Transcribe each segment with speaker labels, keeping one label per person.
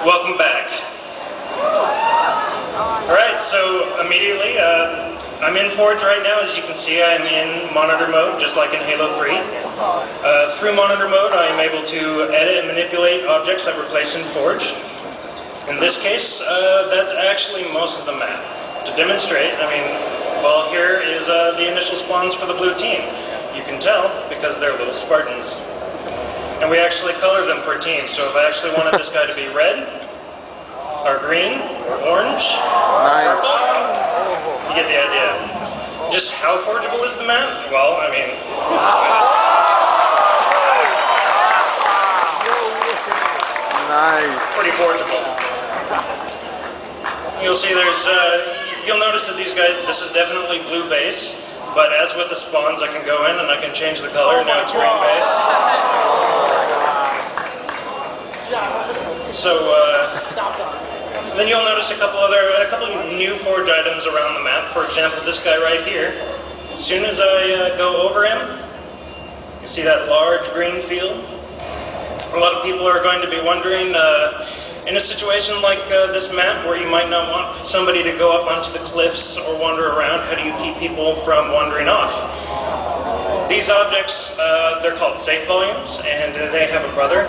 Speaker 1: Welcome back. Alright, so immediately, I'm in Forge right now. As you can see, I'm in monitor mode, just like in Halo.Reach. Through monitor mode, I am able to edit and manipulate objects that were placed in Forge. In this case, that's actually most of the map. To demonstrate, well, here is the initial spawns for the blue team. You can tell because they're little Spartans. And we actually color them for teams. So if I actually wanted this guy to be red, or green, or orange,
Speaker 2: nice.
Speaker 1: purple, you get the idea. Just how forgeable is the map? Well,
Speaker 2: nice.
Speaker 1: Pretty forgeable. You'll see you'll notice that these guys, this is definitely blue base, but as with the spawns, I can go in and I can change the color. Now it's green base. So, then you'll notice a couple new Forge items around the map. For example, this guy right here. As soon as I go over him, you see that large green field? A lot of people are going to be wondering, in a situation like this map where you might not want somebody to go up onto the cliffs or wander around, how do you keep people from wandering off? These objects, they're called safe volumes, and they have a brother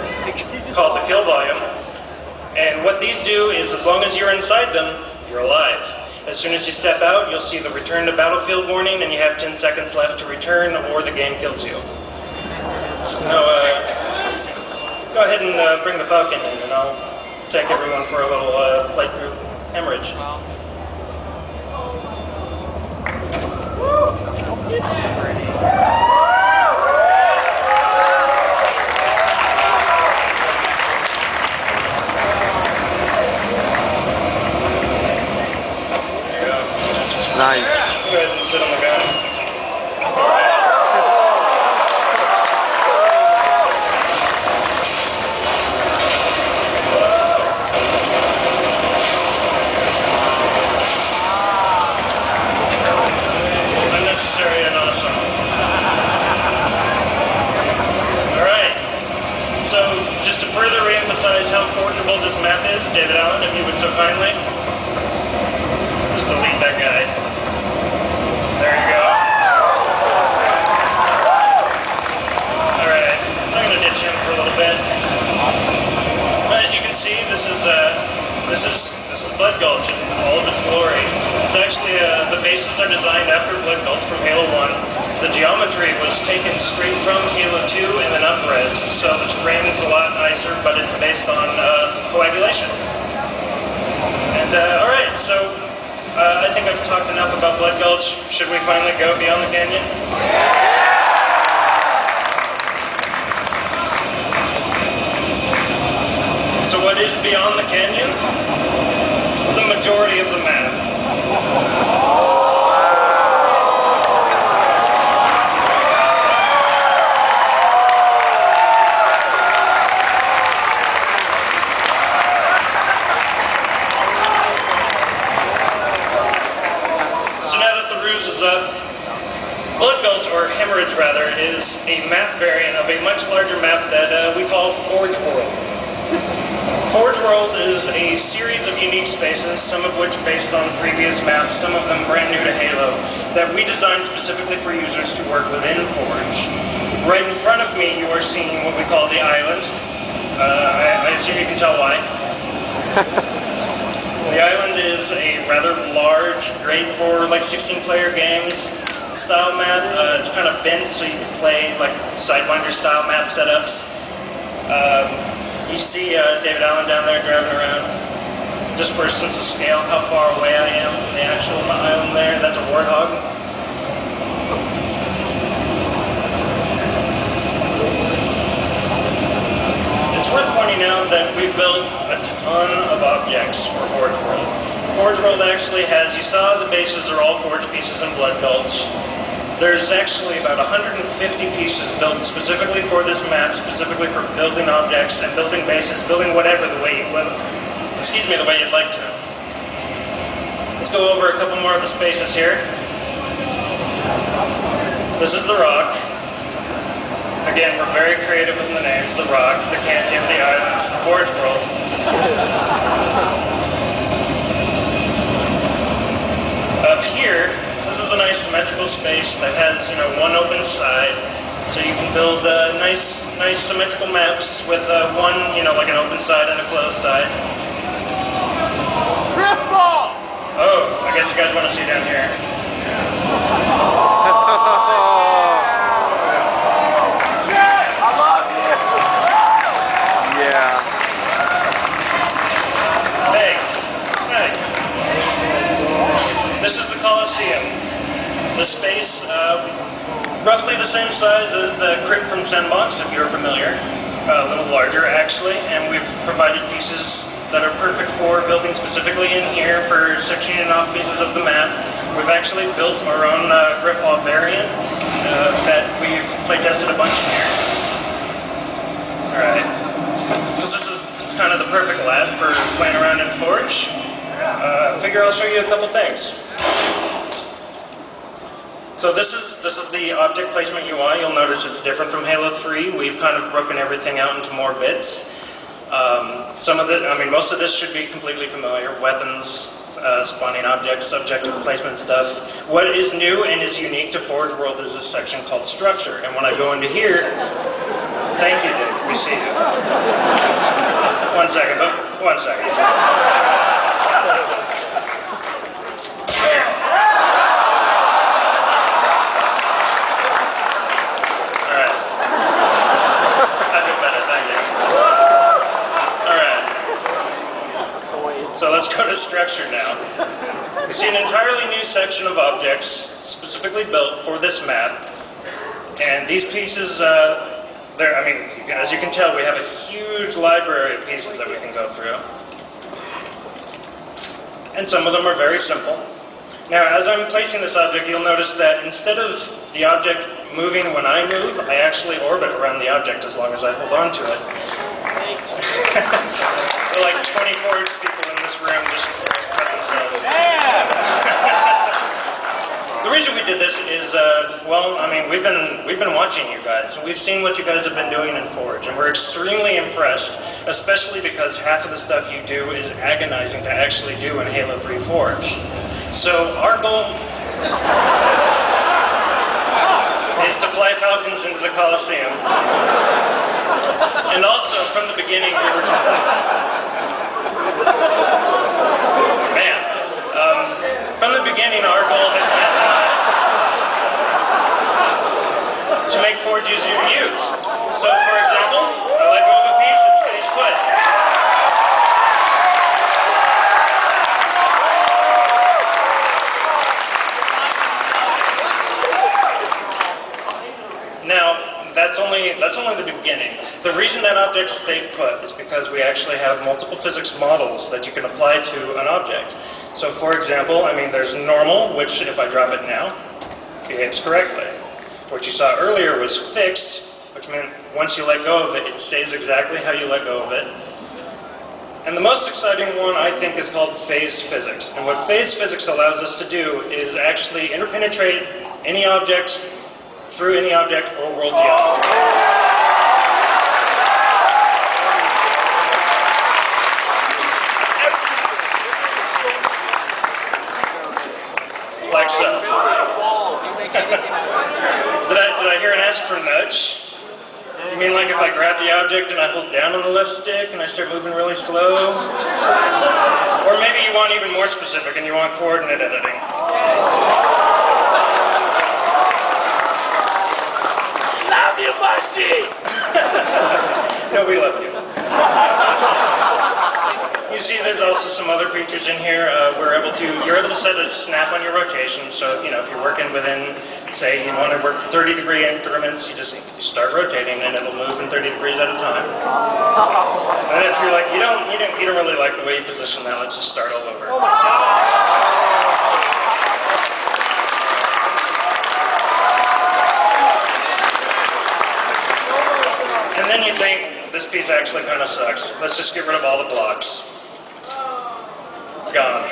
Speaker 1: called the kill volume. And what these do is, as long as you're inside them, you're alive. As soon as you step out, you'll see the return to battlefield warning, and you have 10 seconds left to return, or the game kills you. Now, go ahead and bring the Falcon in, and I'll take everyone for a little flight through Hemorrhage.
Speaker 2: Nice.
Speaker 1: Go ahead and sit on the gun. Unnecessary and awesome. Alright. So, just to further re-emphasize how forgeable this map is, David Allen, if you would so kindly, just delete that guy. There you go. Alright, I'm going to ditch him for a little bit. As you can see, this is Blood Gulch in all of its glory. It's actually, the bases are designed after Blood Gulch from Halo 1. The geometry was taken straight from Halo 2 and then up-res, so the terrain is a lot nicer, but it's based on coagulation. And, alright, so I think I've talked enough about Blood Gulch. Should we finally go beyond the canyon? So what is beyond the canyon? The majority of the map. So now that the ruse is up, Blood Gulch, or Hemorrhage rather, is a map variant of a much larger map that we call Forge World. Forge World is a series of unique spaces, some of which based on previous maps, some of them brand new to Halo, that we designed specifically for users to work within Forge. Right in front of me you are seeing what we call the island. I assume you can tell why. The island is a rather large, great for like 16-player games style map. It's kind of bent so you can play like Sidewinder style map setups. You see David Allen down there driving around. Just for a sense of scale, how far away I am from the actual island there. That's a Warthog. It's worth pointing out that we built a ton of objects for Forge World. Forge World actually has, you saw the bases are all Forge pieces in Blood Gulch. There's actually about 150 pieces built specifically for this map, specifically for building objects and building bases, building whatever the way you'd like to. Let's go over a couple more of the spaces here. This is the Rock. Again, we're very creative in the names. The Rock, the Canyon, the Island, Forge World. that has, one open side, so you can build nice symmetrical maps with one, like an open side and a closed side. Oh, I guess you guys want to see down here.
Speaker 2: Yeah.
Speaker 1: Hey. This is the Coliseum. The space, roughly the same size as the crypt from Sandbox, if you're familiar. A little larger, actually, and we've provided pieces that are perfect for building specifically in here for sectioning off pieces of the map. We've actually built our own Grippaw variant that we've playtested a bunch in here. Alright. So this is kind of the perfect lab for playing around in Forge. I figure I'll show you a couple things. So this is the object placement UI. You'll notice it's different from Halo 3. We've kind of broken everything out into more bits. Most of this should be completely familiar. Weapons, spawning objects, objective placement stuff. What is new and is unique to Forge World is this section called Structure. And when I go into here, thank you, Dick. We see you. One second. So let's go to Structure now. We see an entirely new section of objects specifically built for this map. And these pieces, as you can tell, we have a huge library of pieces that we can go through. And some of them are very simple. Now, as I'm placing this object, you'll notice that instead of the object moving when I move, I actually orbit around the object as long as I hold on to it. There are like 24 people in this room just cut themselves. The reason we did this is, we've been watching you guys, and we've seen what you guys have been doing in Forge, and we're extremely impressed, especially because half of the stuff you do is agonizing to actually do in Halo 3 Forge. So our goal is to fly Falcons into the Coliseum. And also, from the beginning, we were from the beginning, our goal has been to make Forge easier to use. So, for example, I let go of a piece, it stays put. Now, that's only the beginning. The reason that object stayed put is because we actually have multiple physics models that you can apply to an object. So for example, there's normal, which if I drop it now, behaves correctly. What you saw earlier was fixed, which meant once you let go of it, it stays exactly how you let go of it. And the most exciting one, I think, is called phased physics. And what phased physics allows us to do is actually interpenetrate any object through any object or world geometry. Like so. Did I hear an ask for nudge? You mean like if I grab the object and I hold down on the left stick and I start moving really slow? Or maybe you want even more specific and you want coordinate editing.
Speaker 3: Love you, Mushy!
Speaker 1: No, we love you. You see, there's also some other features in here. You're able to set a snap on your rotation. So, if you're working within, say, you want to work 30-degree increments, you just start rotating and it'll move in 30 degrees at a time. And if you're like, you don't really like the way you position that, let's just start all over. And then you think, this piece actually kind of sucks. Let's just get rid of all the blocks. Gone.